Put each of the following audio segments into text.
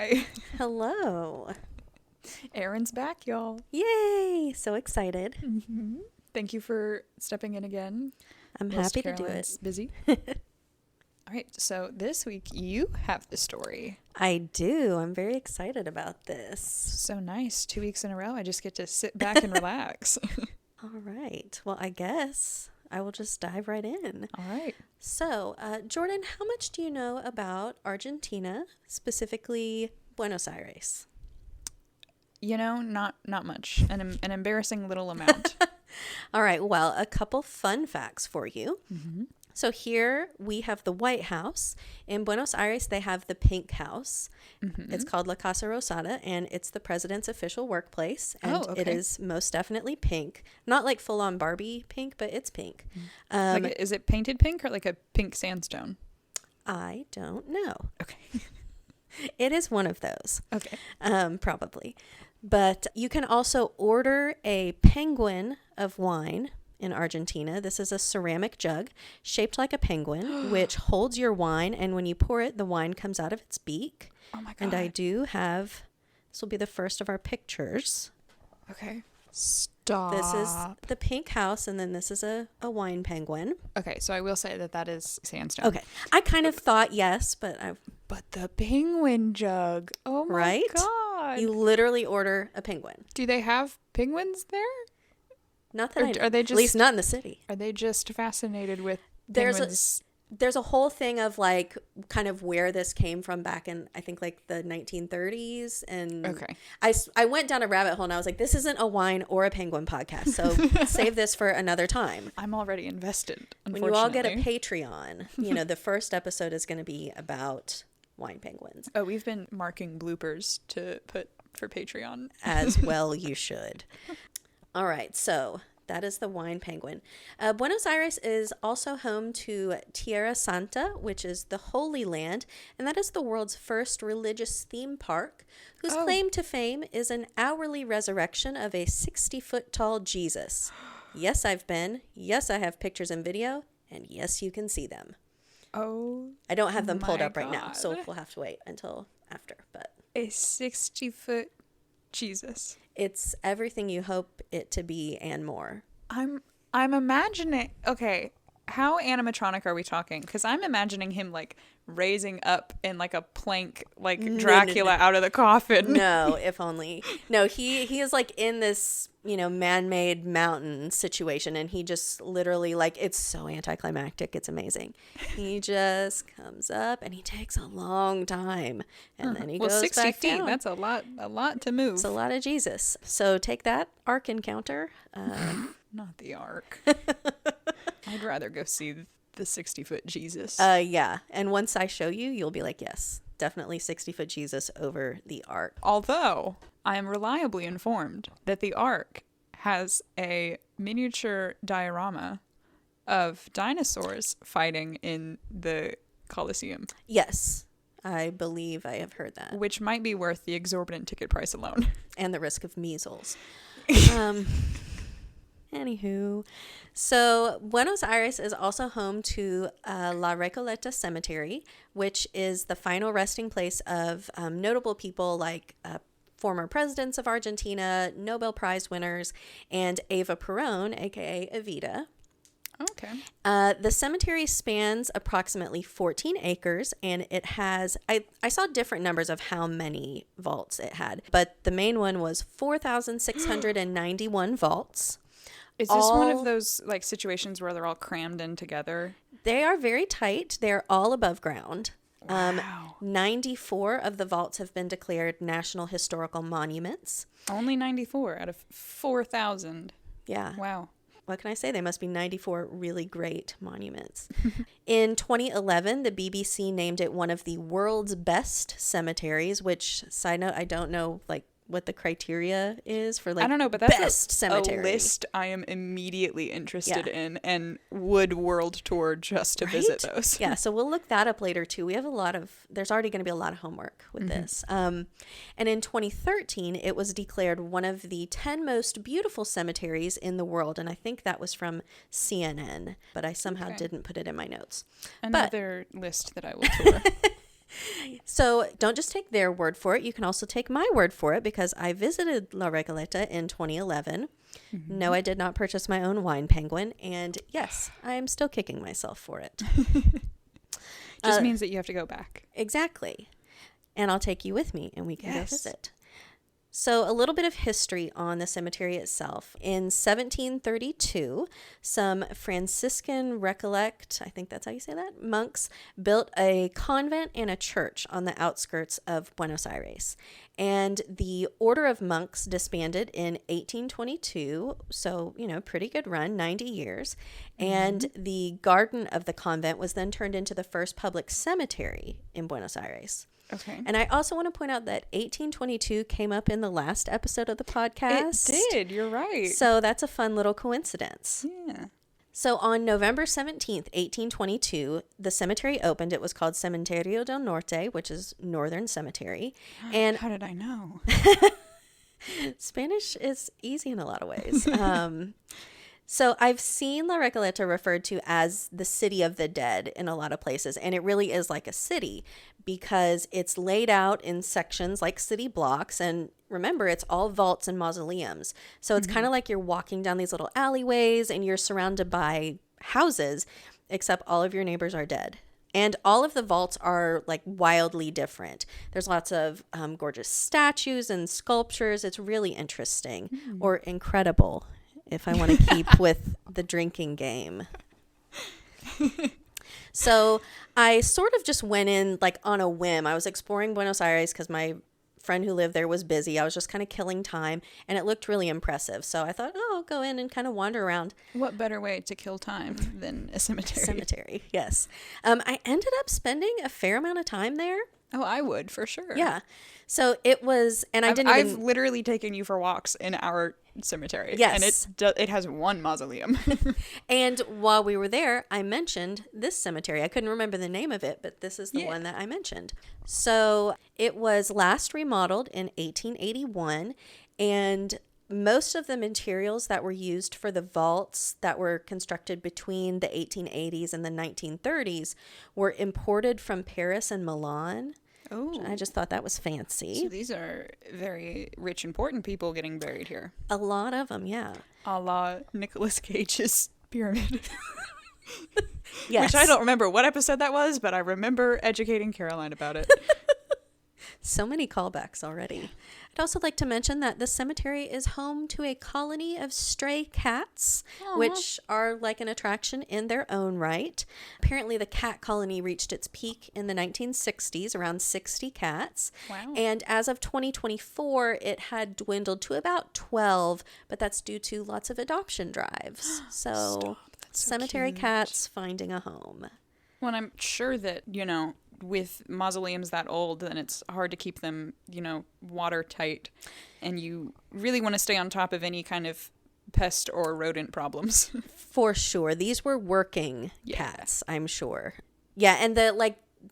Hi. Hello. Erin's back, y'all. Yay! So excited. Thank you for stepping in again. I'm whilst happy to do Caroline's it. busy. All right, so this week you have the story. I do. I'm very excited about this. So nice. 2 weeks in a row, I just get to sit back and relax. All right. Well, I guess I will just dive right in. All right. So, Jordan, how much do you know about Argentina, specifically Buenos Aires? You know, not much. An embarrassing little amount. All right. Well, a couple fun facts for you. So here we have the White House. In Buenos Aires, they have the Pink House. It's called La Casa Rosada, and it's the president's official workplace. And it is most definitely pink. Not like full-on Barbie pink, but it's pink. Like, is it painted pink or like a pink sandstone? I don't know. Okay. It is one of those. Okay. Probably. But you can also order a penguin of wine in Argentina. This is a ceramic jug shaped like a penguin, which holds your wine. And when you pour it, the wine comes out of its beak. Oh my God. And I do have, this will be the first of our pictures. Okay. Stop. This is the pink house, and then this is a wine penguin. Okay, so I will say that is sandstone. Okay. I kind of thought yes, but But the penguin jug. Oh my Right? God. you literally order a penguin. Do they have penguins there? Not that Or I know. are they At least just not in the city. are they just fascinated with There's penguins? There's a whole thing of like kind of where this came from back in, I think, like the 1930s. And Okay. I went down a rabbit hole and I was like, this isn't a wine or a penguin podcast. So save this for another time. I'm already invested, When you all get a unfortunately. Patreon, the first episode is going to be about wine penguins. Oh, we've been marking bloopers to put for Patreon. As well you should. All right, so that is the wine penguin. Buenos Aires is also home to Tierra Santa, which is the Holy Land, and that is the world's first religious theme park, whose claim to fame is an hourly resurrection of a 60-foot tall Jesus. Yes, I've been. Yes, I have pictures and video, and yes, you can see them. Oh, I don't have them pulled my up right now, so God. we'll have to wait until after, but a 60-foot Jesus. it's everything you hope it to be and more. I'm imagining. Okay, how animatronic are we talking? Because I'm imagining him like raising up in like a plank, like Dracula out of the coffin. No, if only. No, he is like in this, man-made mountain situation, and he just literally, like, it's so anticlimactic. It's amazing. He just comes up and he takes a long time, and then he goes 60 back feet. down. That's a lot to move. It's a lot of Jesus. So take that, Ark Encounter. Not the Ark. I'd rather go see the 60-foot Jesus. Yeah. And once I show you, you'll be like, yes, definitely 60-foot Jesus over the Ark. Although I am reliably informed that the Ark has a miniature diorama of dinosaurs fighting in the Colosseum, Yes, I believe I have heard that. which might be worth the exorbitant ticket price alone. And the risk of measles. Anywho, so Buenos Aires is also home to La Recoleta Cementery, which is the final resting place of notable people like former presidents of Argentina, Nobel Prize winners, and Eva Perón, aka Evita. Okay. The cemetery spans approximately 14 acres, and it has, I saw different numbers of how many vaults it had, but the main one was 4,691 vaults. Is this one of those like situations where they're all crammed in together? They are very tight. They're all above ground. Wow. 94 of the vaults have been declared National Historical Monuments. Only 94 out of 4,000. Yeah. Wow. What can I say? They must be 94 really great monuments. In 2011, the BBC named it one of the world's best cemeteries, which, side note, I don't know, like, what the criteria is for, like, I don't know, but that's best cemetery. a list I am immediately interested in and would world tour just to visit those. Yeah, so we'll look that up later too. We have there's already going to be a lot of homework with this. And in 2013, it was declared one of the 10 most beautiful cemeteries in the world. And I think that was from CNN, but I somehow didn't put it in my notes. Another list that I will tour. So don't just take their word for it. You can also take my word for it because I visited La Recoleta in 2011. No, I did not purchase my own wine penguin. And yes, I am still kicking myself for it. Just means that you have to go back. Exactly. And I'll take you with me and we can go Yes. visit. So a little bit of history on the cemetery itself. In 1732, some Franciscan Recollect, I think that's how you say that, monks built a convent and a church on the outskirts of Buenos Aires. And the order of monks disbanded in 1822, so, pretty good run, 90 years. And the garden of the convent was then turned into the first public cemetery in Buenos Aires. Okay. And I also want to point out that 1822 came up in the last episode of the podcast. It did. You're right. So that's a fun little coincidence. Yeah. So on November 17th, 1822, the cemetery opened. It was called Cementerio del Norte, which is Northern Cemetery. And how did I know? Spanish is easy in a lot of ways. So I've seen La Recoleta referred to as the city of the dead in a lot of places. And it really is like a city because it's laid out in sections like city blocks. And remember, it's all vaults and mausoleums. So it's kind of like you're walking down these little alleyways and you're surrounded by houses, except all of your neighbors are dead. And all of the vaults are like wildly different. There's lots of gorgeous statues and sculptures. It's really interesting or incredible, if I want to keep with the drinking game. So I sort of just went in like on a whim. I was exploring Buenos Aires because my friend who lived there was busy. I was just kind of killing time and it looked really impressive. So I thought, I'll go in and kind of wander around. What better way to kill time than a cemetery? Cemetery, yes. I ended up spending a fair amount of time there. Oh, I would for sure. Yeah. So it was, and I've literally taken you for walks in our cemetery. Yes. And it has one mausoleum. And while we were there, I mentioned this cemetery. I couldn't remember the name of it, but this is the one that I mentioned. So it was last remodeled in 1881, and most of the materials that were used for the vaults that were constructed between the 1880s and the 1930s were imported from Paris and Milan. Oh. I just thought that was fancy. So these are very rich, important people getting buried here. A lot of them, yeah. A la Nicolas Cage's pyramid. Yes. Which I don't remember what episode that was, but I remember educating Caroline about it. So many callbacks already. I'd also like to mention that the cemetery is home to a colony of stray cats, which are like an attraction in their own right. Apparently, the cat colony reached its peak in the 1960s, around 60 cats. Wow. And as of 2024, it had dwindled to about 12, but that's due to lots of adoption drives. So, cemetery cute. cats finding a home. Well, I'm sure that, with mausoleums that old, then it's hard to keep them, watertight. And you really want to stay on top of any kind of pest or rodent problems. For sure. These were working cats, I'm sure. Yeah, and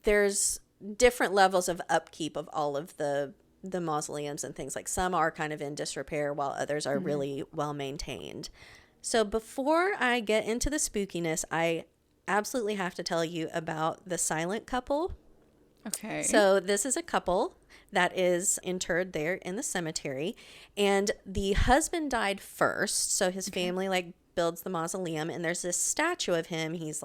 there's different levels of upkeep of all of the mausoleums and things. Like some are kind of in disrepair while others are really well maintained. So before I get into the spookiness, I absolutely have to tell you about the silent couple. Okay. So this is a couple that is interred there in the cemetery, and the husband died first, so his family builds the mausoleum, and there's this statue of him. He's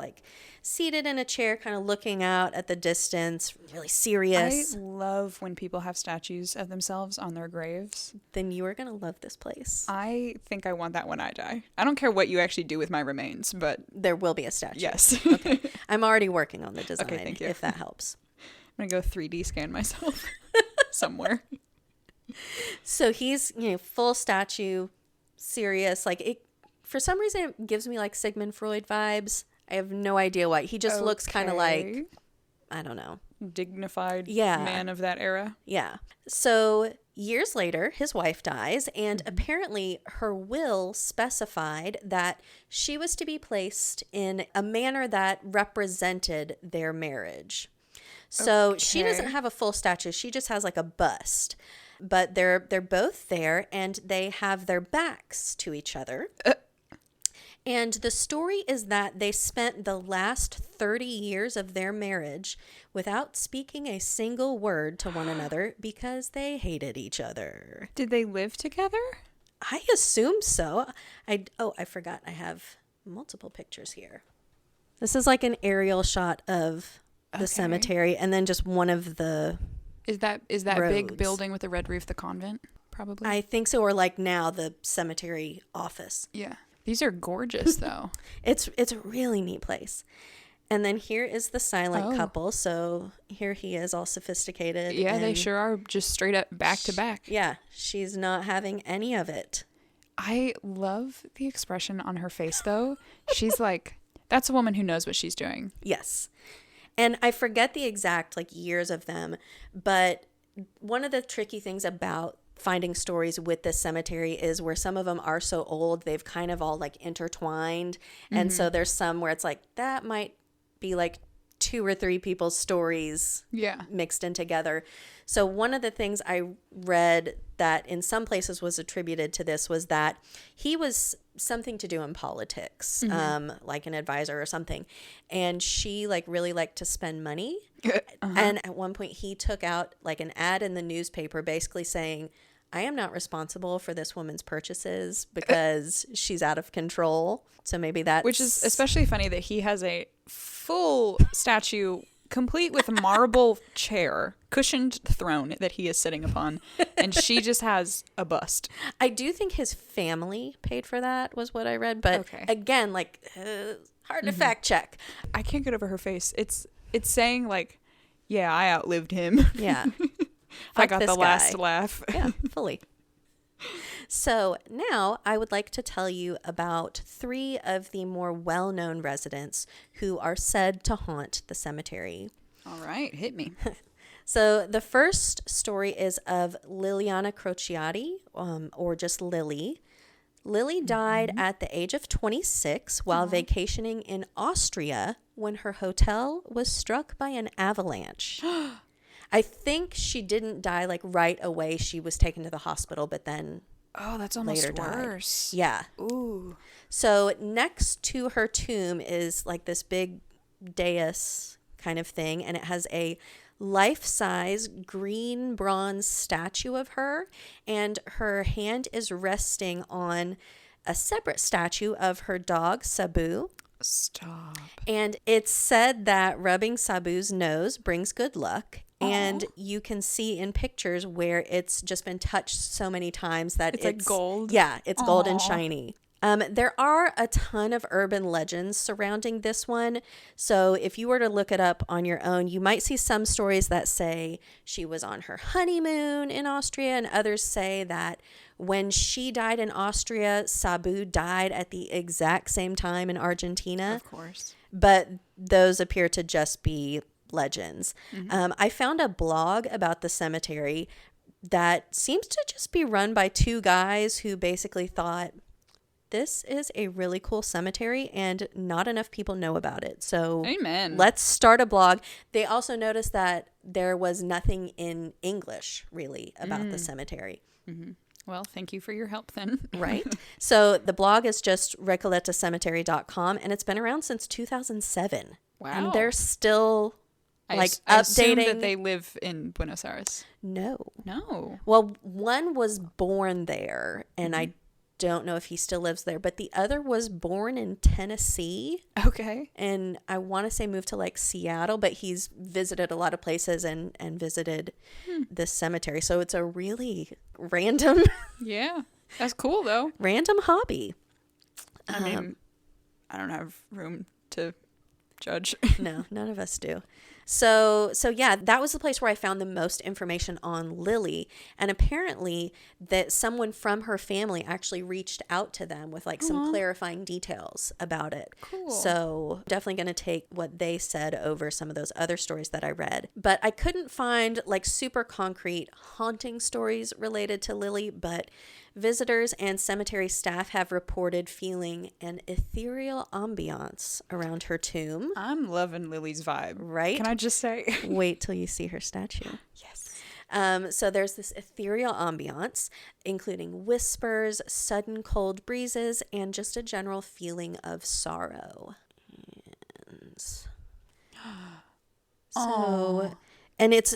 seated in a chair kind of looking out at the distance, really serious. I love when people have statues of themselves on their graves. Then you are going to love this place. I think I want that when I die. I don't care what you actually do with my remains, but There will be a statue. yes. Okay. I'm already working on the design, thank you. if that helps. I'm going to go 3D scan myself somewhere. So he's, full statue, serious. For some reason, it gives me Sigmund Freud vibes. I have no idea why. He just looks kind of like, I don't know. Dignified Yeah. man of that era. Yeah. So years later, his wife dies, and apparently her will specified that she was to be placed in a manner that represented their marriage. So she doesn't have a full statue. She just has a bust. But they're both there, and they have their backs to each other. And the story is that they spent the last 30 years of their marriage without speaking a single word to one another because they hated each other. Did they live together? I assume so. I forgot. I have multiple pictures here. This is like an aerial shot of the cemetery, and then just one of the Is that roads. big building with the red roof the convent? Probably. I think so, or like now the cemetery office. Yeah. These are gorgeous, though. It's a really neat place. And then here is the silent couple. So here he is, all sophisticated. Yeah, they sure are, just straight up back to back. Yeah, she's not having any of it. I love the expression on her face, though. She's like, that's a woman who knows what she's doing. Yes. And I forget the exact like years of them, but one of the tricky things about finding stories with this cemetery is where some of them are so old, they've kind of all like intertwined. And so there's some where it's like, that might be like 2 or 3 people's stories mixed in together. So one of the things I read that in some places was attributed to this was that he was something to do in politics, like an advisor or something. And she like really liked to spend money. And at one point he took out like an ad in the newspaper basically saying, I am not responsible for this woman's purchases because she's out of control. So maybe that's... Which is especially funny that he has a full statue complete with a marble chair, cushioned throne that he is sitting upon, and she just has a bust. I do think his family paid for that was what I read. But again, like, hard to fact check. I can't get over her face. It's saying like, yeah, I outlived him. Yeah. I got the last laugh. Yeah, fully. So now I would like to tell you about 3 of the more well-known residents who are said to haunt the cemetery. All right, hit me. So the first story is of Liliana Crociati, or just Lily. Lily died at the age of 26 while vacationing in Austria when her hotel was struck by an avalanche. I think she didn't die like right away. She was taken to the hospital, but then that's almost worse. Yeah. Ooh. So next to her tomb is like this big dais kind of thing, and it has a life-size green bronze statue of her, and her hand is resting on a separate statue of her dog, Sabu. Stop. And it's said that rubbing Sabu's nose brings good luck. And you can see in pictures where it's just been touched so many times that it's like gold. Yeah, it's gold and shiny. There are a ton of urban legends surrounding this one. So if you were to look it up on your own, you might see some stories that say she was on her honeymoon in Austria, and others say that when she died in Austria, Sabu died at the exact same time in Argentina. Of course. But those appear to just be legends. I found a blog about the cemetery that seems to just be run by 2 guys who basically thought, this is a really cool cemetery and not enough people know about it. So amen. Let's start a blog. They also noticed that there was nothing in English really about the cemetery. Well, thank you for your help then. Right. So the blog is just recoletacemetery.com, and it's been around since 2007. Wow. And they're still I updating. assume that they live in Buenos Aires. No. Well, one was born there, and I don't know if he still lives there, but the other was born in Tennessee. Okay. And I want to say moved to like Seattle, but he's visited a lot of places and visited this cemetery. So it's a really random. Yeah. That's cool though. Random hobby. I mean, I don't have room to judge. No, none of us do. So yeah, that was the place where I found the most information on Lily. And apparently that someone from her family actually reached out to them with like some clarifying details about it. Cool. So definitely going to take what they said over some of those other stories that I read. But I couldn't find like super concrete haunting stories related to Lily, but visitors and cemetery staff have reported feeling an ethereal ambiance around her tomb. I'm loving Lily's vibe. Right? Can I just say? Wait till you see her statue. Yes. So there's this ethereal ambiance, including whispers, sudden cold breezes, and just a general feeling of sorrow. And so, and it's,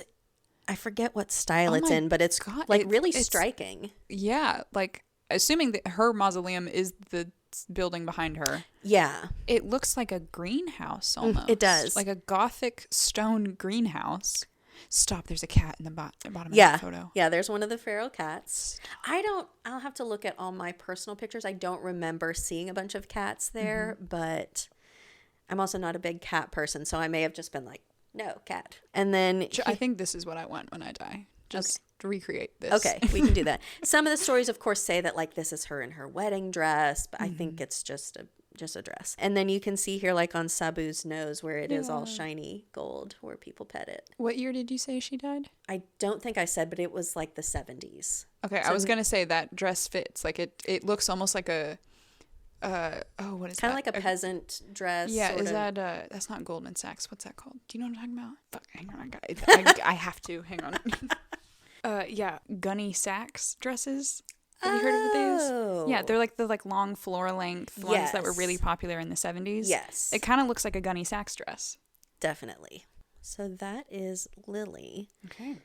I forget what style it's in, but it's God, like really striking. Yeah, like assuming that her mausoleum is the building behind her. Yeah. It looks like a greenhouse almost. It does. Like a Gothic stone greenhouse. Stop, there's a cat in the bottom of that photo. Yeah, there's one of the feral cats. I'll have to look at all my personal pictures. I don't remember seeing a bunch of cats there, but I'm also not a big cat person, so I may have just been like, no, cat. And then I think this is what I want when I die. Just recreate this. Okay, we can do that. Some of the stories, of course, say that like this is her in her wedding dress, but I think it's just a dress. And then you can see here like on Sabu's nose where it is all shiny gold where people pet it. What year did you say she died? I don't think I said, but it was like the 70s. Okay, so I was going to say that dress fits. Like it looks almost like a what is that? Kind of like a peasant dress. Yeah, sort is of. that that's not Goldman Sachs. What's that called? Do you know what I'm talking about? Fuck, hang on, I have to. Hang on. Yeah, Gunny Sachs dresses. Have you heard of these? Yeah, they're like the long floor length ones that were really popular in the 70s. Yes. It kind of looks like a Gunny Sachs dress. Definitely. So that is Lily. Okay.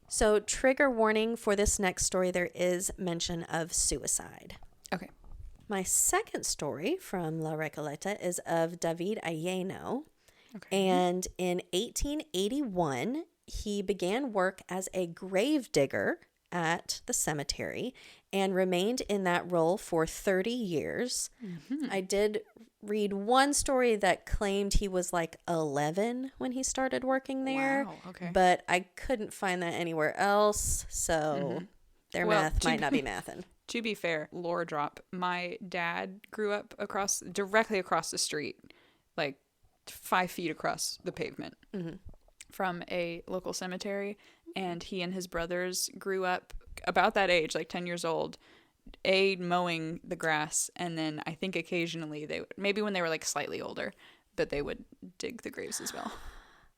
So trigger warning for this next story, there is mention of suicide. Okay. My second story from La Recoleta is of David Ayeno. Okay. And in 1881, he began work as a grave digger at the cemetery and remained in that role for 30 years. Mm-hmm. I did read one story that claimed he was like 11 when he started working there. Wow, okay. But I couldn't find that anywhere else, so their math might not be mathin'. To be fair, lore drop, my dad grew up directly across the street, like 5 feet across the pavement from a local cemetery. And he and his brothers grew up about that age, like 10 years old, mowing the grass. And then I think occasionally maybe when they were like slightly older, but they would dig the graves as well.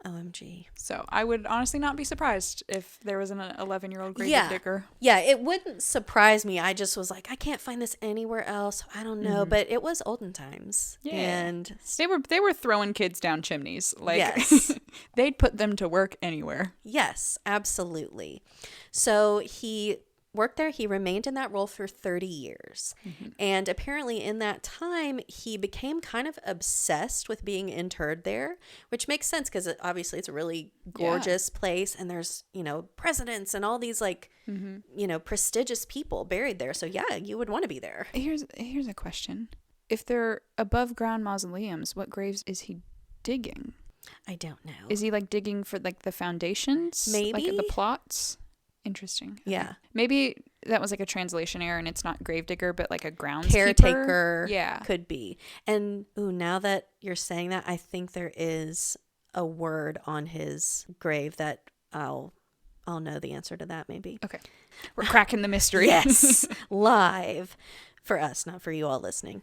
OMG. So I would honestly not be surprised if there was an 11-year-old grave digger. Yeah, it wouldn't surprise me. I just was like, I can't find this anywhere else. I don't know, but it was olden times. Yeah. And they were throwing kids down chimneys. Like yes. They'd put them to work anywhere. Yes, absolutely. So he worked there. He remained in that role for 30 years. Mm-hmm. And apparently in that time, he became kind of obsessed with being interred there, which makes sense because obviously it's a really gorgeous place. And there's, presidents and all these prestigious people buried there. So yeah, you would want to be there. Here's a question. If they're above ground mausoleums, what graves is he digging? I don't know. Is he like digging for like the foundations? Maybe. Like the plots? Interesting. Yeah. Okay. Maybe that was like a translation error and it's not gravedigger, but like a groundskeeper. Caretaker. Yeah. Could be. And now that you're saying that, I think there is a word on his grave that I'll know the answer to that maybe. Okay. We're cracking the mystery. Yes. Live. For us, not for you all listening.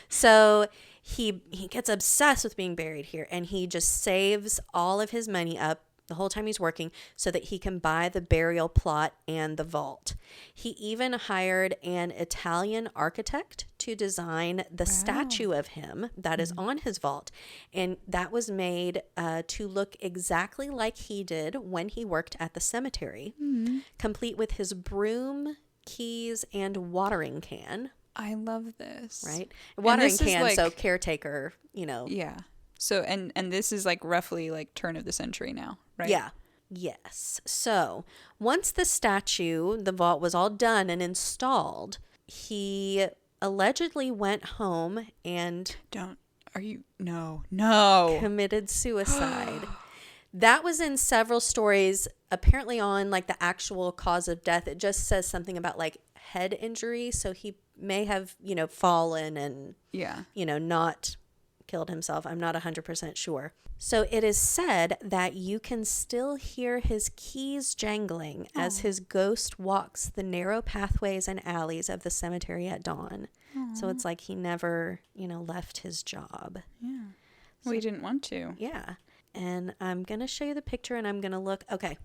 So he gets obsessed with being buried here and he just saves all of his money up the whole time he's working so that he can buy the burial plot and the vault. He even hired an Italian architect to design the statue of him that is on his vault. And that was made to look exactly like he did when he worked at the cemetery, complete with his broom, keys, and watering can. I love this. Right? Watering can, like, so caretaker, Yeah. So, and this is like roughly like turn of the century now, right? Yeah. Yes. So once the statue, the vault was all done and installed, he allegedly went home and committed suicide. That was in several stories. Apparently on like the actual cause of death, it just says something about like head injury. So he may have, fallen and, not killed himself. I'm not 100% sure. So it is said that you can still hear his keys jangling as his ghost walks the narrow pathways and alleys of the cemetery at dawn. Aww. So it's like he never, left his job. Yeah. Well, he didn't want to. Yeah. And I'm going to show you the picture and I'm going to look. Okay.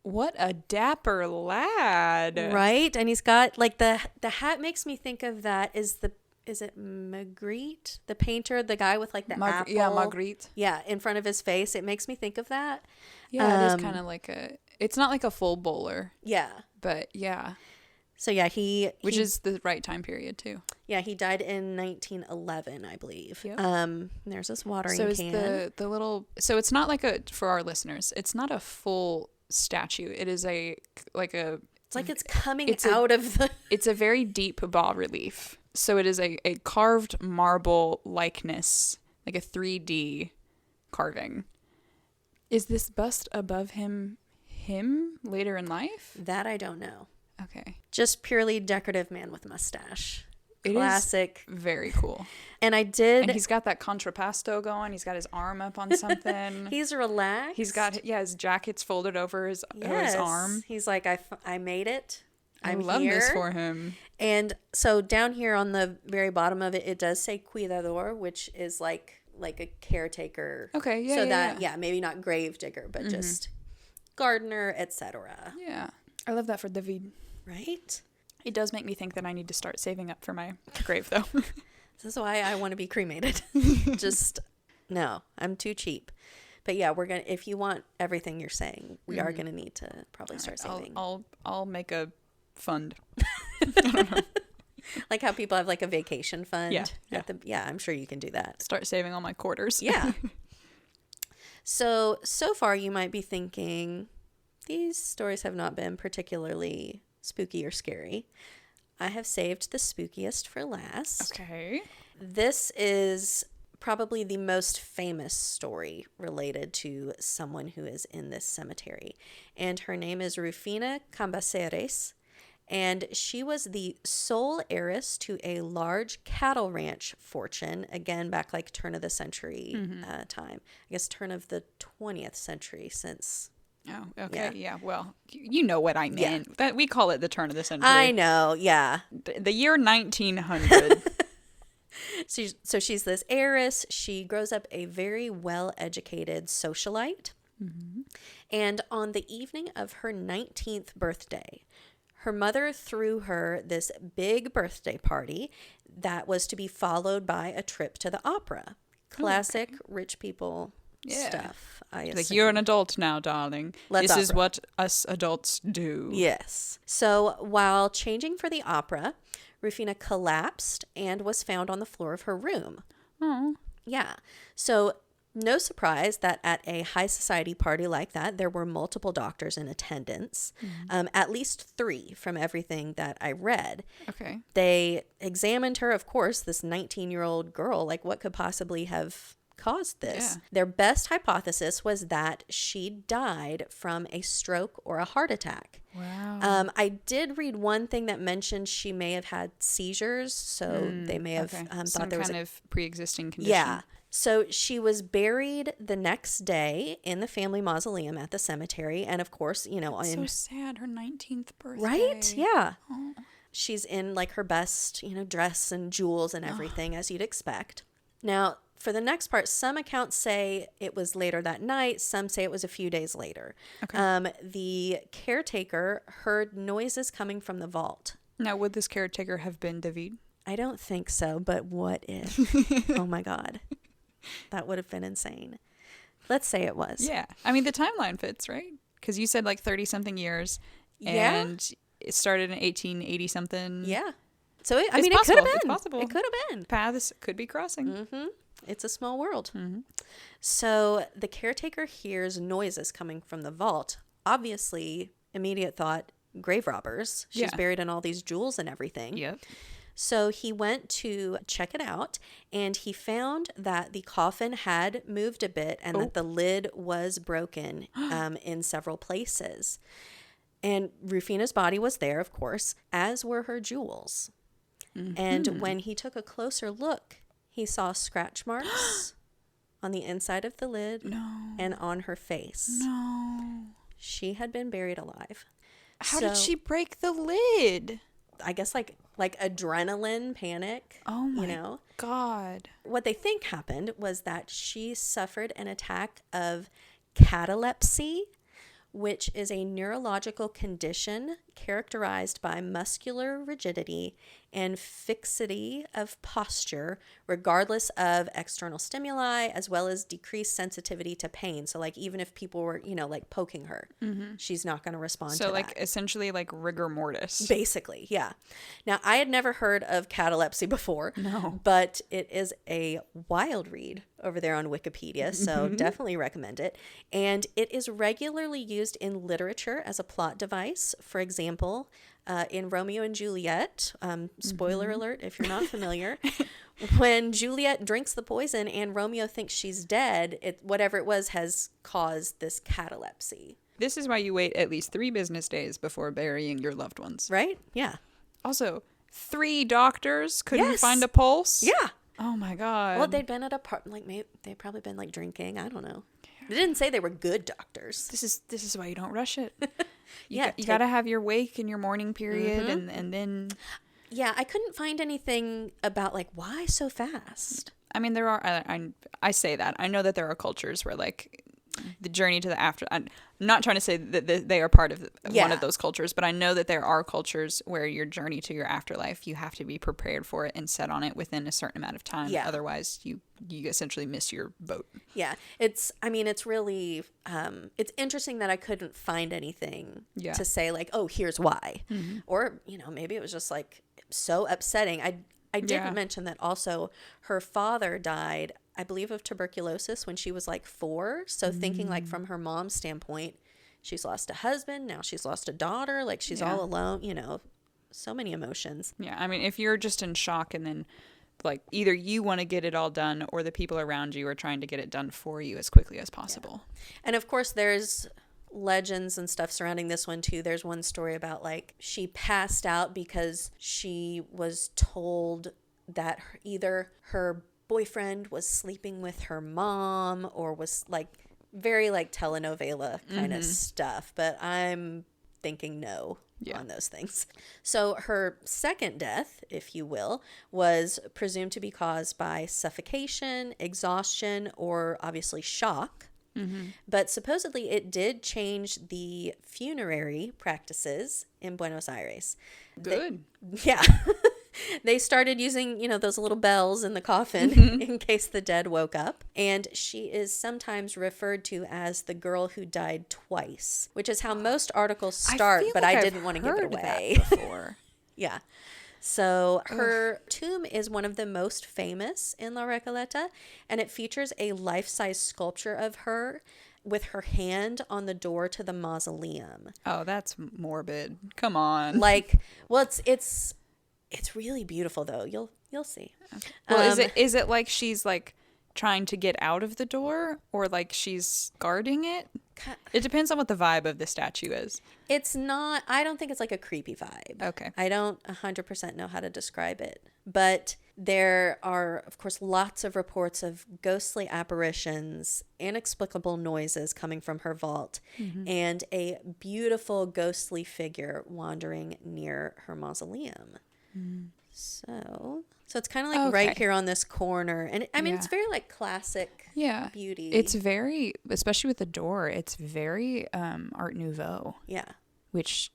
What a dapper lad. Right? And he's got like the hat makes me think of that is it Magritte, the painter, the guy with like the apple? Yeah, Magritte. Yeah, in front of his face. It makes me think of that. Yeah, it is kind of like it's not like a full bowler. Yeah. But yeah. So yeah, which is the right time period too. Yeah, he died in 1911, I believe. Yep. There's this watering can. can. The little, so it's not like for our listeners, it's not a full statue. It is it's like it's coming out of the... It's a very deep bas relief. So it is a carved marble likeness, like a 3D carving. Is this bust above him later in life? That I don't know. Okay. Just purely decorative man with mustache. It Classic. Is very cool. And he's got that contrappasto going. He's got his arm up on something. He's relaxed. He's got, his jacket's folded over his arm. He's like, I made it. I love this for him. And so down here on the very bottom of it, it does say cuidador, which is like a caretaker. Okay, yeah. So that, maybe not grave digger, but just gardener, etc. Yeah. I love that for David. Right? It does make me think that I need to start saving up for my grave, though. This is why I want to be cremated. No, I'm too cheap. But yeah, if you want everything you're saying, we are gonna need to probably start saving. I'll make a fund. Like how people have like a vacation fund. Yeah. I'm sure you can do that. Start saving all my quarters. Yeah. So far you might be thinking, these stories have not been particularly spooky or scary. I have saved the spookiest for last. Okay. This is probably the most famous story related to someone who is in this cemetery. And her name is Rufina Cambaceres. And she was the sole heiress to a large cattle ranch fortune, again, back like turn of the century time. I guess turn of the 20th century since... Oh, okay. Yeah. Well, you know what I meant. Yeah. That we call it the turn of the century. I know. Yeah. The year 1900. So she's this heiress. She grows up a very well-educated socialite. Mm-hmm. And on the evening of her 19th birthday, her mother threw her this big birthday party that was to be followed by a trip to the opera. Classic rich people stuff, I assume. Like, you're an adult now, darling. This is what us adults do. Yes. So while changing for the opera, Rufina collapsed and was found on the floor of her room. Oh. Yeah. So no surprise that at a high society party like that, there were multiple doctors in attendance, at least 3 from everything that I read. Okay. They examined her, of course, this 19-year-old girl, like what could possibly have caused this. Yeah. Their best hypothesis was that she died from a stroke or a heart attack. Wow. I did read one thing that mentioned she may have had seizures, so they may have thought there was some kind of pre-existing condition. Yeah. So she was buried the next day in the family mausoleum at the cemetery, and of course, so sad, her 19th birthday. Right? Yeah. Oh. She's in like her best, dress and jewels and everything, as you'd expect. Now, for the next part, some accounts say it was later that night. Some say it was a few days later. Okay. The caretaker heard noises coming from the vault. Now, would this caretaker have been David? I don't think so, but what if? Oh my God. That would have been insane. Let's say it was. Yeah. I mean, the timeline fits, right? Because you said like 30-something years. And it started in 1880-something. Yeah. So, it could have been. It's possible. It could have been. Paths could be crossing. Mm-hmm. It's a small world. Mm-hmm. So the caretaker hears noises coming from the vault. Obviously, immediate thought, grave robbers. She's buried in all these jewels and everything. Yep. So he went to check it out, and he found that the coffin had moved a bit and that the lid was broken in several places. And Rufina's body was there, of course, as were her jewels. Mm-hmm. And when he took a closer look, he saw scratch marks on the inside of the lid and on her face. No. She had been buried alive. How did she break the lid? I guess like adrenaline, panic. Oh my God. What they think happened was that she suffered an attack of catalepsy, which is a neurological condition characterized by muscular rigidity and fixity of posture, regardless of external stimuli, as well as decreased sensitivity to pain. So, like, even if people were, like poking her, she's not going to respond to that. So, like, essentially, like rigor mortis. Basically, yeah. Now, I had never heard of catalepsy before. No. But it is a wild read over there on Wikipedia, so definitely recommend it. And it is regularly used in literature as a plot device. For example, in Romeo and Juliet, spoiler alert if you're not familiar, when Juliet drinks the poison and Romeo thinks she's dead, whatever it was has caused this catalepsy. This is why you wait at least 3 business days before burying your loved ones. Right? Yeah. Also, 3 doctors couldn't Yes. find a pulse? Yeah. Oh my God. Well, they'd been at a part, like, maybe they'd probably been like drinking. I don't know. They didn't say they were good doctors. This is why you don't rush it. You Yeah, got to have your wake and your morning period and then... Yeah, I couldn't find anything about, like, why so fast? I mean, there are... I say that. I know that there are cultures where, like, the journey to the after... I'm not trying to say that they are part of one of those cultures, but I know that there are cultures where your journey to your afterlife, you have to be prepared for it and set on it within a certain amount of time. Yeah. Otherwise, you essentially miss your boat. Yeah, it's really, it's interesting that I couldn't find anything to say, like, oh, here's why. Or, maybe it was just, like, so upsetting. I did mention that also her father died, I believe, of tuberculosis when she was like 4. So thinking, like, from her mom's standpoint, she's lost a husband, now she's lost a daughter, like, she's all alone, so many emotions. Yeah, I mean, if you're just in shock and then, like, either you want to get it all done or the people around you are trying to get it done for you as quickly as possible. Yeah. And of course, there's legends and stuff surrounding this one too. There's one story about, like, she passed out because she was told that either her boyfriend was sleeping with her mom or was, like, very, like, telenovela kind of stuff, but I'm thinking no on those things. So her second death, if you will, was presumed to be caused by suffocation, exhaustion, or obviously shock. But supposedly it did change the funerary practices in Buenos Aires. Good. They started using, those little bells in the coffin in case the dead woke up. And she is sometimes referred to as the girl who died twice, which is how most articles start, but I didn't want to give it away. Before. Yeah. So her tomb is one of the most famous in La Recoleta, and it features a life-size sculpture of her with her hand on the door to the mausoleum. Oh, that's morbid. Come on. Like, well, it's really beautiful though. You'll see. Okay. Well, is it like she's, like, trying to get out of the door, or like she's guarding it? It depends on what the vibe of the statue is. It's not, I don't think it's like a creepy vibe. Okay. I don't 100% know how to describe it. But there are, of course, lots of reports of ghostly apparitions, inexplicable noises coming from her vault, and a beautiful ghostly figure wandering near her mausoleum. So it's kind of like right here on this corner. And I mean, it's very, like, classic beauty. It's very, especially with the door, it's very Art Nouveau. Yeah. Which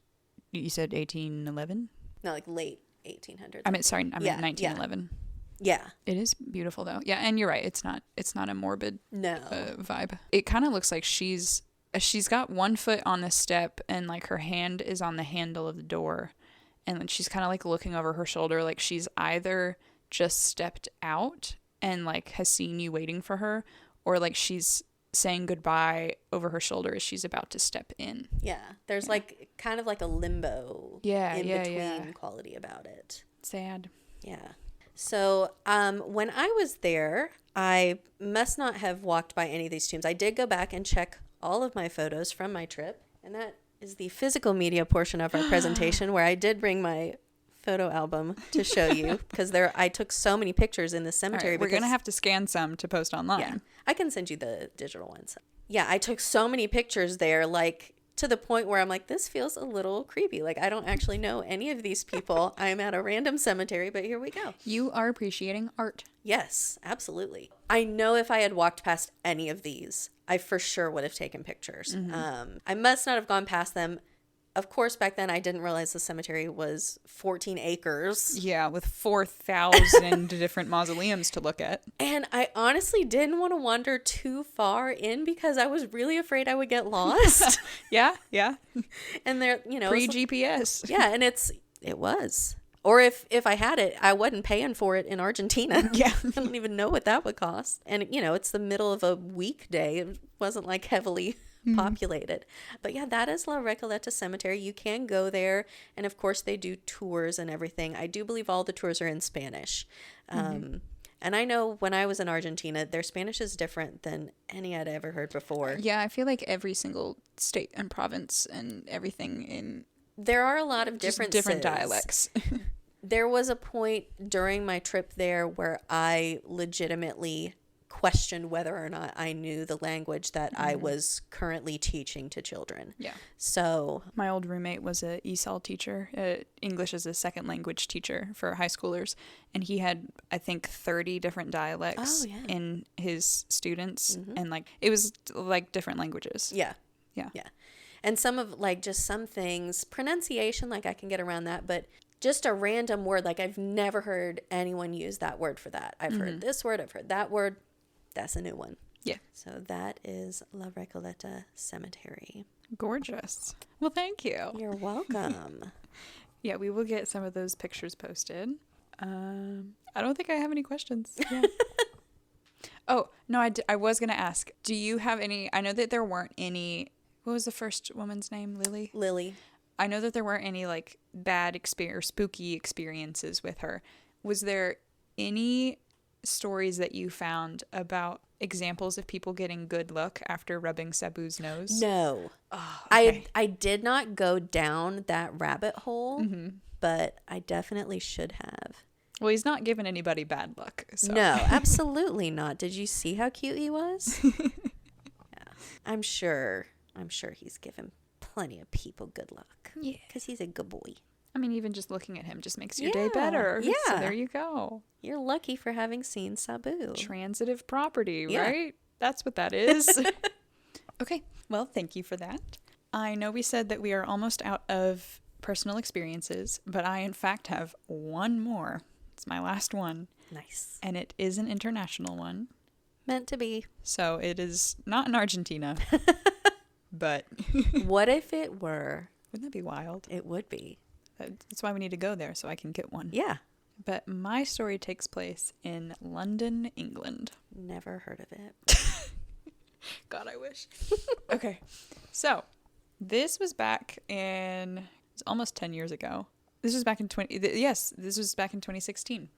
you said 1811? No, like late 1800s. I mean, sorry, 1911. Yeah. It is beautiful though. Yeah, and you're right. It's not a morbid vibe. It kind of looks like she's got one foot on the step and, like, her hand is on the handle of the door. And then she's kind of, like, looking over her shoulder, like she's either just stepped out and, like, has seen you waiting for her, or, like, she's saying goodbye over her shoulder as she's about to step in. Yeah. There's like kind of like a limbo in between quality about it. Sad. Yeah. So when I was there, I must not have walked by any of these tombs. I did go back and check all of my photos from my trip, and that is the physical media portion of our presentation, where I did bring my photo album to show you, because I took so many pictures in the cemetery. Right, we're going to have to scan some to post online. Yeah, I can send you the digital ones. Yeah, I took so many pictures there, like, to the point where I'm like, this feels a little creepy. Like, I don't actually know any of these people. I'm at a random cemetery, but here we go. You are appreciating art. Yes, absolutely. I know if I had walked past any of these, I for sure would have taken pictures. I must not have gone past them. Of course, back then I didn't realize the cemetery was 14 acres. Yeah, with 4,000 different mausoleums to look at. And I honestly didn't want to wander too far in because I was really afraid I would get lost. Yeah. And there, Pre-GPS. Yeah, and it was. Or if I had it, I wasn't paying for it in Argentina. Yeah. I don't even know what that would cost. And, it's the middle of a weekday. It wasn't like heavily populated. But yeah, that is La Recoleta Cemetery. You can go there. And of course, they do tours and everything. I do believe all the tours are in Spanish. And I know when I was in Argentina, their Spanish is different than any I'd ever heard before. Yeah, I feel like every single state and province and everything There are a lot of different dialects. There was a point during my trip there where I legitimately questioned whether or not I knew the language that I was currently teaching to children. Yeah. So my old roommate was a ESOL teacher, English as a second language teacher for high schoolers, and he had, I think, 30 different dialects in his students, and it was like different languages. Yeah. Yeah. And some of just some things, pronunciation, I can get around that, but just a random word, I've never heard anyone use that word for that. I've heard this word, I've heard that word. That's a new one. Yeah. So that is La Recoleta Cemetery. Gorgeous. Well, thank you. You're welcome. Yeah, we will get some of those pictures posted. I don't think I have any questions. Yeah. Oh, no, I was going to ask, do you have any, I know that there weren't any, what was the first woman's name? Lily? Lily. I know that there weren't any bad or spooky experiences with her. Was there any stories that you found about examples of people getting good luck after rubbing Sabu's nose? No. Oh, okay. I did not go down that rabbit hole, but I definitely should have. Well, he's not giving anybody bad luck. So. No, absolutely not. Did you see how cute he was? Yeah. I'm sure he's given plenty of people good luck. Yeah. Because he's a good boy. I mean, even just looking at him just makes your day better. Yeah. So there you go. You're lucky for having seen Sabu. Transitive property, right? That's what that is. Okay. Well, thank you for that. I know we said that we are almost out of personal experiences, but I, in fact, have one more. It's my last one. Nice. And it is an international one. Meant to be. So it is not in Argentina. But. What if it were? Wouldn't that be wild? It would be. That's why we need to go there so I can get one. Yeah. But my story takes place in London, England. Never heard of it. God, I wish. Okay. So, this was back in, it's almost 10 years ago. This was back in this was back in 2016.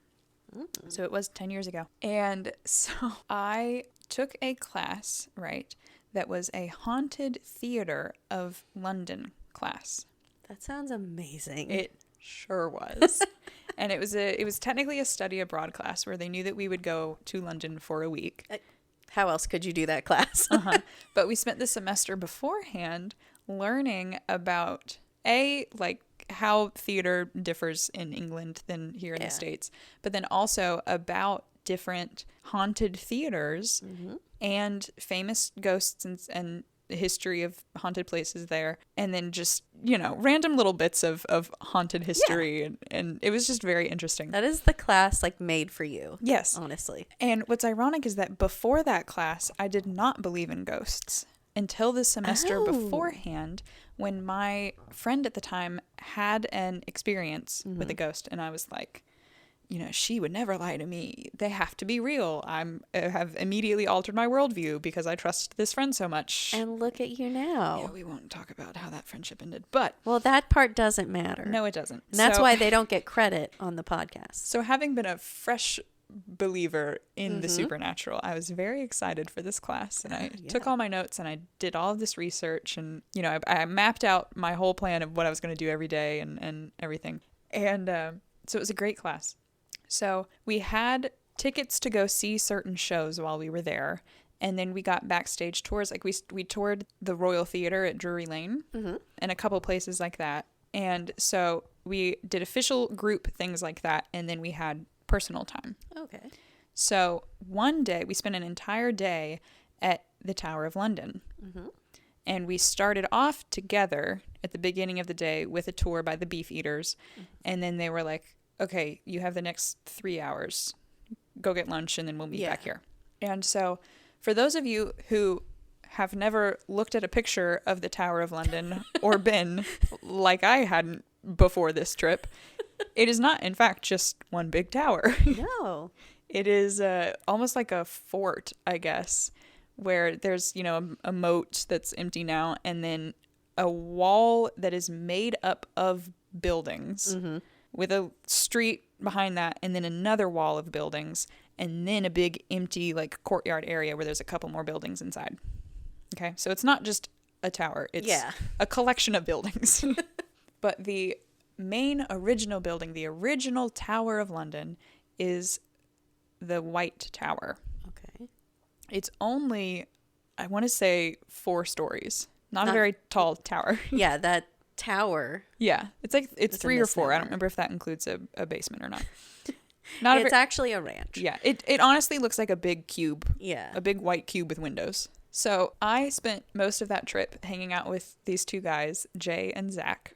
So it was 10 years ago. And so I took a class, right, that was a haunted theater of London class. That sounds amazing. It sure was. And it was technically a study abroad class where they knew that we would go to London for a week. How else could you do that class? But we spent the semester beforehand learning about how theater differs in England than here in the States, but then also about different haunted theaters and famous ghosts and the history of haunted places there, and then just, random little bits of haunted history, and it was just very interesting. That is the class made for you. Yes. Honestly. And what's ironic is that before that class, I did not believe in ghosts until the semester beforehand, when my friend at the time had an experience with a ghost, and I was like, she would never lie to me. They have to be real. I have immediately altered my worldview because I trust this friend so much. And look at you now. Yeah, we won't talk about how that friendship ended, but... Well, that part doesn't matter. No, it doesn't. And that's why they don't get credit on the podcast. So having been a fresh believer in the supernatural, I was very excited for this class, and I took all my notes and I did all of this research, and I mapped out my whole plan of what I was going to do every day and everything, and so it was a great class. So we had tickets to go see certain shows while we were there, And then we got backstage tours. Like we toured the Royal Theater at Drury Lane and a couple places like that. And so we did official group things like that. And then we had personal time. Okay. So one day we spent an entire day at the Tower of London. And we started off together at the beginning of the day with a tour by the Beef Eaters. And then they were like, okay, you have the next 3 hours. Go get lunch and then we'll meet back here. And so for those of you who have never looked at a picture of the Tower of London or been, like I hadn't before this trip, it is not, in fact, just one big tower. No. It is almost like a fort, I guess, where there's, you know, a moat that's empty now, and then a wall that is made up of buildings with a street behind that, and then another wall of buildings, and then a big empty like courtyard area where there's a couple more buildings inside. Okay, so it's not just a tower, it's a collection of buildings. But the main original building, the original Tower of London, is the White Tower. Okay. It's only, I want to say, 4 stories. Not a very tall tower. Yeah, that tower. Yeah, it's 3 or 4. I don't remember if that includes a basement or not. It's actually a ranch. Yeah, it honestly looks like a big cube. Yeah. A big white cube with windows. So I spent most of that trip hanging out with these 2 guys, Jay and Zach,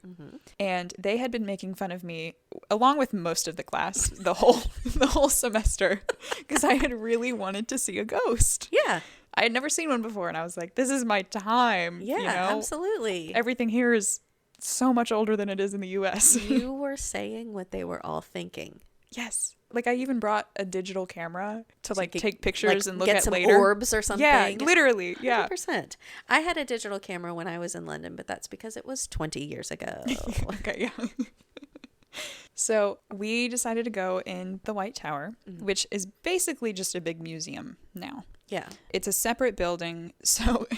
and they had been making fun of me, along with most of the class, the whole semester, because I had really wanted to see a ghost. Yeah. I had never seen one before, and I was like, this is my time. Yeah, you know? Absolutely. Everything here is so much older than it is in the U.S. You were saying what they were all thinking. Yes. Like, I even brought a digital camera to, like, take pictures and look get at some later. orbs or something. Yeah, literally. Yeah. 100%. I had a digital camera when I was in London, but that's because it was 20 years ago. Okay, yeah. So we decided to go in the White Tower, which is basically just a big museum now. Yeah. It's a separate building. So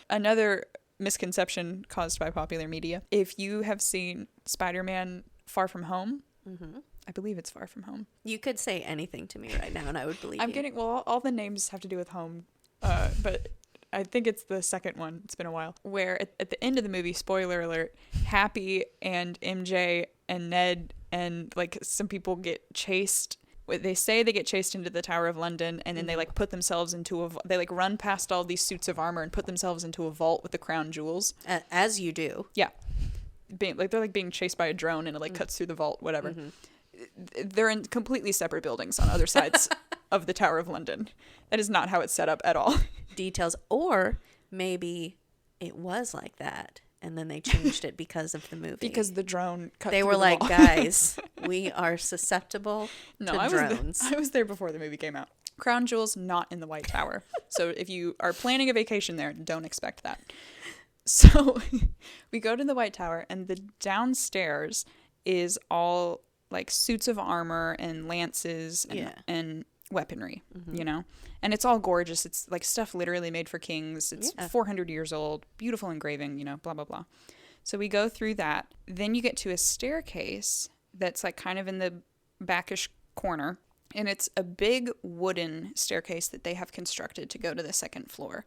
another misconception caused by popular media. If you have seen Spider-Man Far From Home, I believe it's Far From Home. You could say anything to me right now and I would believe you. Well, all the names have to do with home, but I think it's the second one. It's been a while. Where at the end of the movie, spoiler alert, Happy and MJ and Ned and like some people get chased. They say they get chased into the Tower of London, and then they like put themselves into they like run past all these suits of armor and put themselves into a vault with the crown jewels. As you do. Yeah. They're like being chased by a drone and it like cuts through the vault, whatever. They're in completely separate buildings on other sides of the Tower of London. That is not how it's set up at all. Details. Or maybe it was like that and then they changed it because of the movie. Because the drone cut They through were the like, wall. guys, we are susceptible to drones. I was there before the movie came out. Crown jewels not in the White Tower. So if you are planning a vacation there, don't expect that. So we go to the White Tower, and the downstairs is all like suits of armor and lances and weaponry, you know? And it's all gorgeous. It's like stuff literally made for kings. It's 400 years old, beautiful engraving, you know, blah, blah, blah. So we go through that. Then you get to a staircase that's like kind of in the backish corner. And it's a big wooden staircase that they have constructed to go to the second floor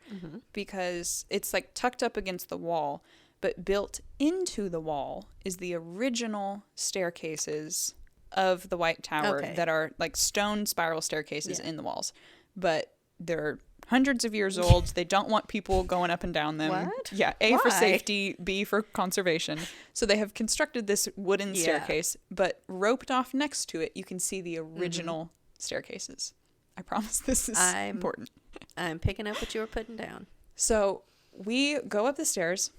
because it's like tucked up against the wall, but built into the wall is the original staircases of the White Tower that are like stone spiral staircases in the walls. But they're hundreds of years old. They don't want people going up and down them. What? Yeah. A, Why? for safety. B, for conservation. So they have constructed this wooden staircase, but roped off next to it, you can see the original staircases. I promise this is important. I'm picking up what you were putting down. So we go up the stairs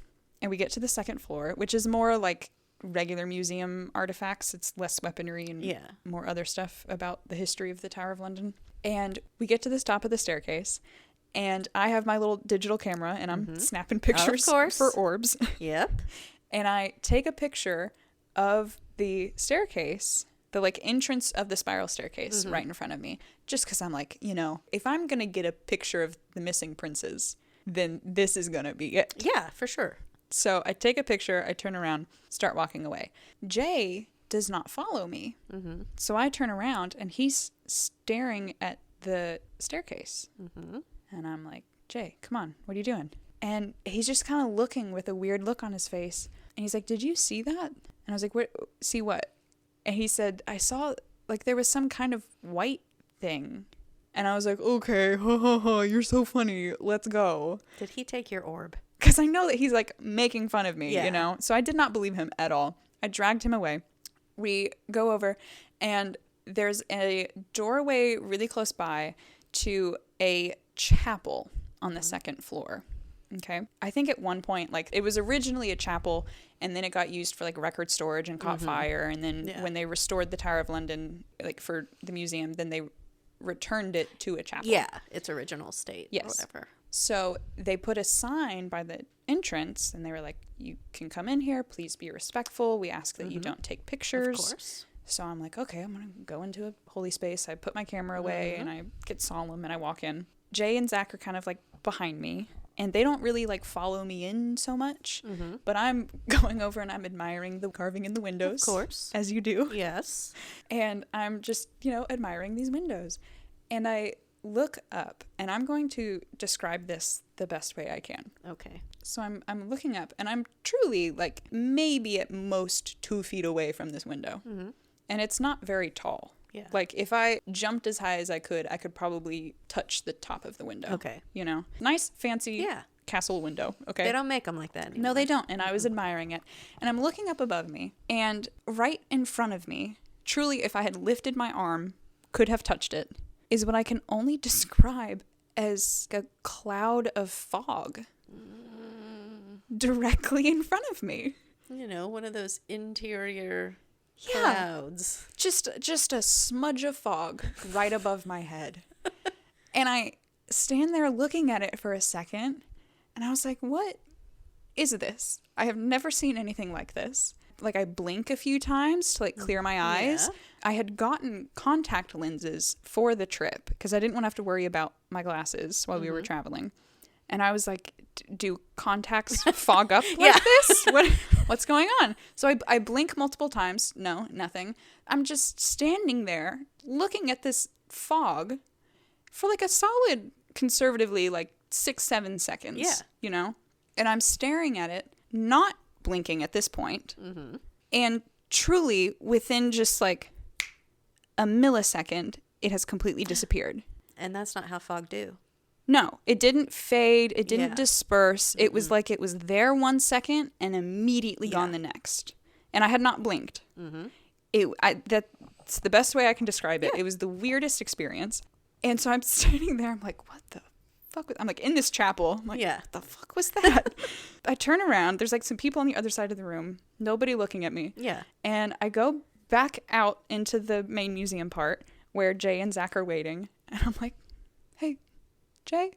and we get to the second floor, which is more like regular museum artifacts. It's less weaponry and more other stuff about the history of the Tower of London. And we get to the top of the staircase, and I have my little digital camera, and I'm snapping pictures for orbs. Yep. And I take a picture of the staircase, the like entrance of the spiral staircase right in front of me, just because I'm like, you know, if I'm going to get a picture of the missing princes, then this is going to be it. Yeah, for sure. So I take a picture, I turn around, start walking away. Jay does not follow me. So I turn around and he's staring at the staircase. And And I'm like, Jay, come on, what are you doing? And he's just kind of looking with a weird look on his face. And he's like, did you see that? And I was like, what? See what? And he said, I saw, like, there was some kind of white thing. And I was like, okay, ha ha ha, you're so funny. Let's go. Did he take your orb? Because I know that he's, like, making fun of me, Yeah. you know? So I did not believe him at all. I dragged him away. We go over, and there's a doorway really close by to a chapel on the second floor. Okay. I think at one point, like, it was originally a chapel, and then it got used for, like, record storage and caught fire. And then when they restored the Tower of London, like, for the museum, then they returned it to a chapel. Yeah, its original state. Yes. Or whatever. So they put a sign by the entrance, and they were like, you can come in here. Please be respectful. We ask that you don't take pictures. Of course. So I'm like, okay, I'm going to go into a holy space. I put my camera away, and I get solemn, and I walk in. Jay and Zach are kind of, like, behind me. And they don't really, like, follow me in so much. But I'm going over and I'm admiring the carving in the windows. Of course. As you do. Yes. And I'm just, admiring these windows. And I look up, and I'm going to describe this the best way I can. Okay. So I'm looking up, and I'm truly, like, maybe at most 2 feet away from this window. And it's not very tall. Yeah. Like, if I jumped as high as I could probably touch the top of the window. Okay. Nice, fancy castle window. Okay. They don't make them like that anymore. No, they don't. And I was admiring it. And I'm looking up above me, and right in front of me, truly, if I had lifted my arm, could have touched it, is what I can only describe as a cloud of fog directly in front of me. One of those interior clouds. Just a smudge of fog right above my head. And I stand there looking at it for a second, and I was like, what is this? I have never seen anything like this. Like, I blink a few times to, like, clear my eyes. Yeah. I had gotten contact lenses for the trip because I didn't want to have to worry about my glasses while we were traveling. And I was like, do contacts fog up like this? What's going on? So I blink multiple times. No, nothing. I'm just standing there looking at this fog for, like, a solid, conservatively, like, 6-7 seconds. Yeah. And I'm staring at it, not blinking at this point. And truly, within just, like, a millisecond, it has completely disappeared. And that's not how fog do. No, it didn't fade. It didn't disperse. It was like it was there 1 second and immediately gone the next. And I had not blinked. That's the best way I can describe it. It was the weirdest experience. And so I'm standing there. I'm like, what the fuck? I'm like in this chapel. I'm like, what the fuck was that? I turn around. There's, like, some people on the other side of the room. Nobody looking at me. Yeah. And I go back out into the main museum part where Jay and Zach are waiting. And I'm like, hey, Jay,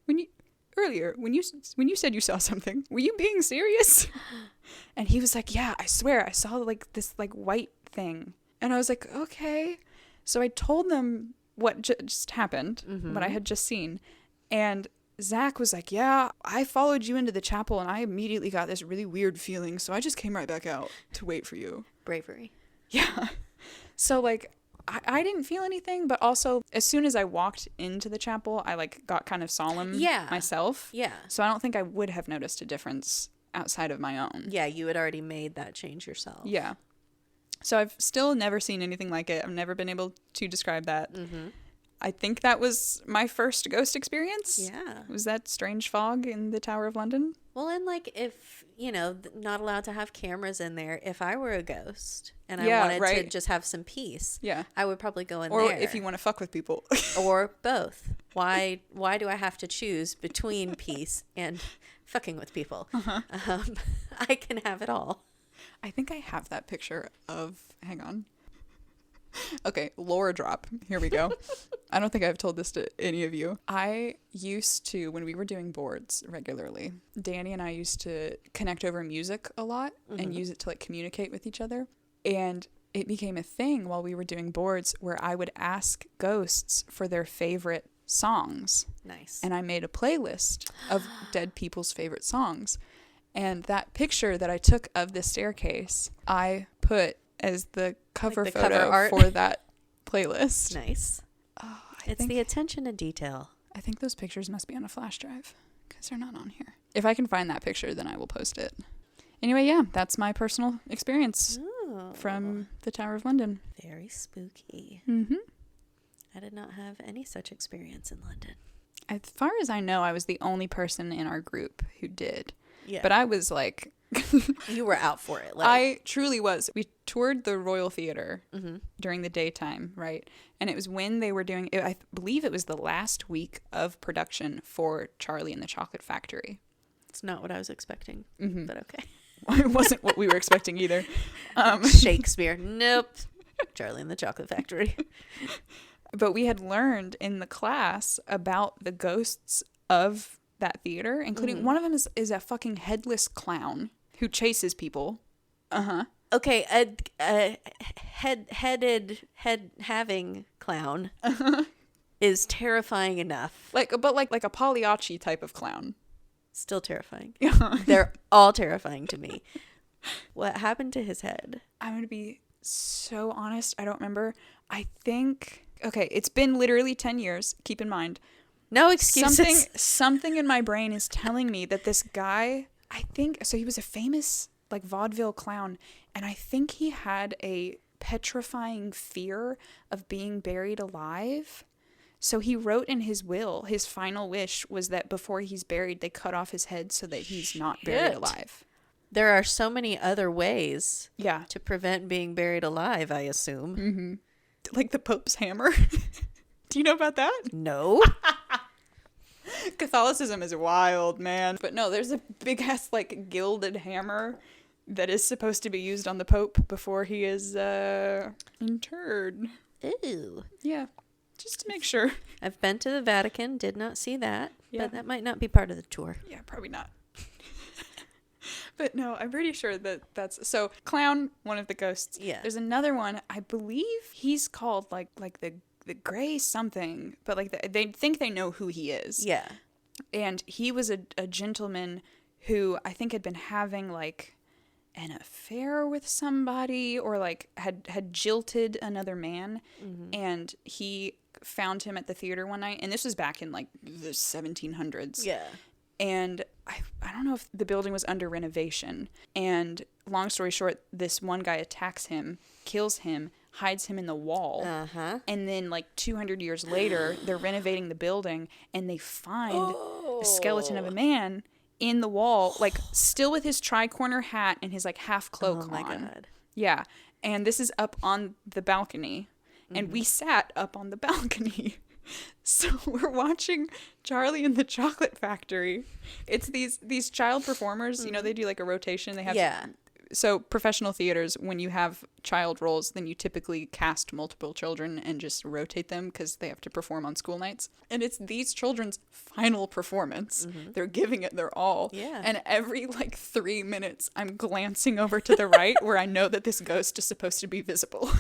when you said you saw something, were you being serious? And he was like, yeah, I swear I saw, like, this, like, white thing. And I was like, okay. So I told them what just happened, what I had just seen. And Zach was like, yeah, I followed you into the chapel and I immediately got this really weird feeling. So I just came right back out to wait for you. Bravery. Yeah. So, like, I didn't feel anything, but also as soon as I walked into the chapel, I, like, got kind of solemn myself. Yeah. So I don't think I would have noticed a difference outside of my own. Yeah, you had already made that change yourself. Yeah. So I've still never seen anything like it. I've never been able to describe that. I think that was my first ghost experience. Yeah. Was that strange fog in the Tower of London? Well, and, like, if, not allowed to have cameras in there, if I were a ghost and I wanted to just have some peace, I would probably go in there. Or if you want to fuck with people. Or both. Why do I have to choose between peace and fucking with people? I can have it all. I think I have that picture of, hang on. Okay, lore drop. Here we go. I don't think I've told this to any of you. I used to, when we were doing boards regularly, Danny and I used to connect over music a lot and use it to, like, communicate with each other. And it became a thing while we were doing boards where I would ask ghosts for their favorite songs. Nice. And I made a playlist of dead people's favorite songs. And that picture that I took of the staircase, I put as the cover the photo cover art for that playlist. Nice. Oh, It's the attention to detail I think those pictures must be on a flash drive because they're not on here. If I can find that picture, then I will post it. Anyway, yeah, that's my personal experience from the Tower of London. Very spooky. Mm-hmm. I did not have any such experience in London. As far as I know, I was the only person in our group who did. Yeah. But I was like... You were out for it. I truly was. We toured the Royal Theatre during the daytime, right? And it was when they were doing... I believe it was the last week of production for Charlie and the Chocolate Factory. It's not what I was expecting, but okay. It wasn't what we were expecting either. Shakespeare. Nope. Charlie and the Chocolate Factory. But we had learned in the class about the ghosts of that theater, including one of them is a fucking headless clown who chases people. Okay, a head-having clown is terrifying enough. Like a Pagliacci type of clown. Still terrifying. They're all terrifying to me. What happened to his head? I'm going to be so honest. I don't remember. I think... Okay, it's been literally 10 years. Keep in mind. No excuses. Something in my brain is telling me that this guy... I think... So he was a famous, like, vaudeville clown. And I think he had a petrifying fear of being buried alive. So he wrote in his will, his final wish was that before he's buried, they cut off his head so that he's not buried alive. There are so many other ways Yeah. to prevent being buried alive, I assume. Mm-hmm. Like the Pope's hammer. Do you know about that? No. Catholicism is wild, man. But no, there's a big ass, like, gilded hammer that is supposed to be used on the Pope before he is interred. Ew. Yeah. Just to make sure. I've been to the Vatican, did not see that, Yeah. but that might not be part of the tour. Yeah, probably not. But no, I'm pretty sure that that's... So, clown, one of the ghosts. Yeah. There's another one, I believe he's called, like the Gray something. But, like, they think they know who he is. Yeah. And he was a gentleman who I think had been having, like, an affair with somebody or, like, had jilted another man. And he found him at the theater one night. And this was back in, like, the 1700s. Yeah. And I don't know if the building was under renovation. And long story short, this one guy attacks him, kills him, hides him in the wall. And then, like, 200 years later, they're renovating the building and they find a skeleton of a man in the wall, like, still with his tri-corner hat and his, like, half cloak on. Oh my God. Yeah. And this is up on the balcony. And we sat up on the balcony. So we're watching Charlie and the Chocolate Factory. It's these child performers, you know, they do like a rotation. They have So professional theaters, when you have child roles, then you typically cast multiple children and just rotate them because they have to perform on school nights. And it's these children's final performance. They're giving it their all. Yeah. And every, like, 3 minutes, I'm glancing over to the right where I know that this ghost is supposed to be visible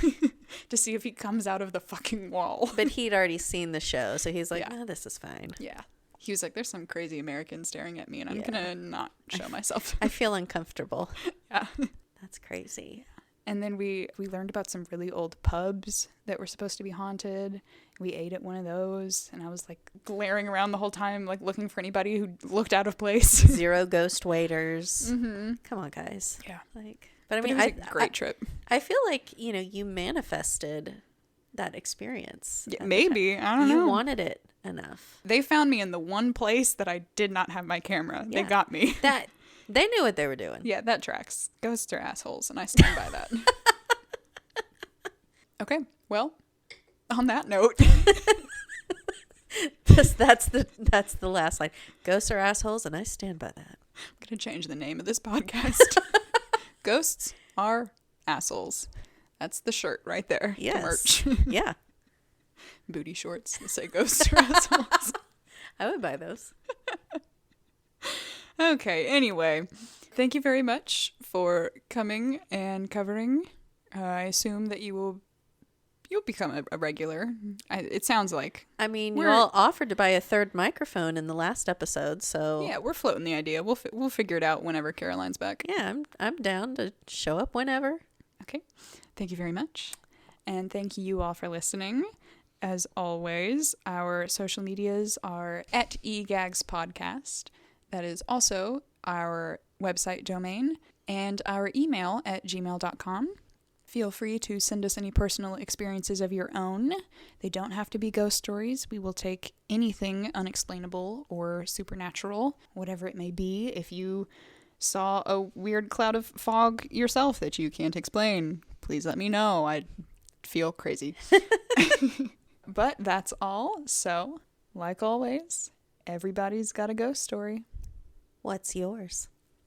to see if he comes out of the fucking wall. But he'd already seen the show, so he's like, "Oh, this is fine." Yeah. He was like, there's some crazy American staring at me, and I'm going to not show myself. I feel uncomfortable. Yeah. That's crazy. And then we learned about some really old pubs that were supposed to be haunted. We ate at one of those, and I was, like, glaring around the whole time, like, looking for anybody who looked out of place. 0 ghost waiters. Come on, guys. Yeah. Like, but I mean, it was a great trip. I feel like, you know, you manifested that experience. Yeah, maybe. I don't know. You wanted it enough. They found me in the one place that I did not have my camera. Yeah. They got me. They knew what they were doing. Yeah, that tracks. Ghosts are assholes, and I stand by that. Okay, well, on that note. That's the last line. Ghosts are assholes, and I stand by that. I'm going to change the name of this podcast. Ghosts are assholes. That's the shirt right there. Yes. The merch. Yeah. Booty shorts that say ghosts are assholes. I would buy those. Okay, anyway. Thank you very much for coming and covering. I assume that you'll become a regular. It sounds like. I mean, you all offered to buy a 3rd microphone in the last episode, so yeah, we're floating the idea. We'll figure it out whenever Caroline's back. Yeah, I'm down to show up whenever. Okay, thank you very much, and thank you all for listening. As always, our social medias are at egagspodcast. That is also our website domain, and our email at gmail.com. Feel free to send us any personal experiences of your own. They don't have to be ghost stories. We will take anything unexplainable or supernatural, whatever it may be. If you saw a weird cloud of fog yourself that you can't explain, please let me know. I feel crazy. But that's all. So, like always, everybody's got a ghost story. What's yours?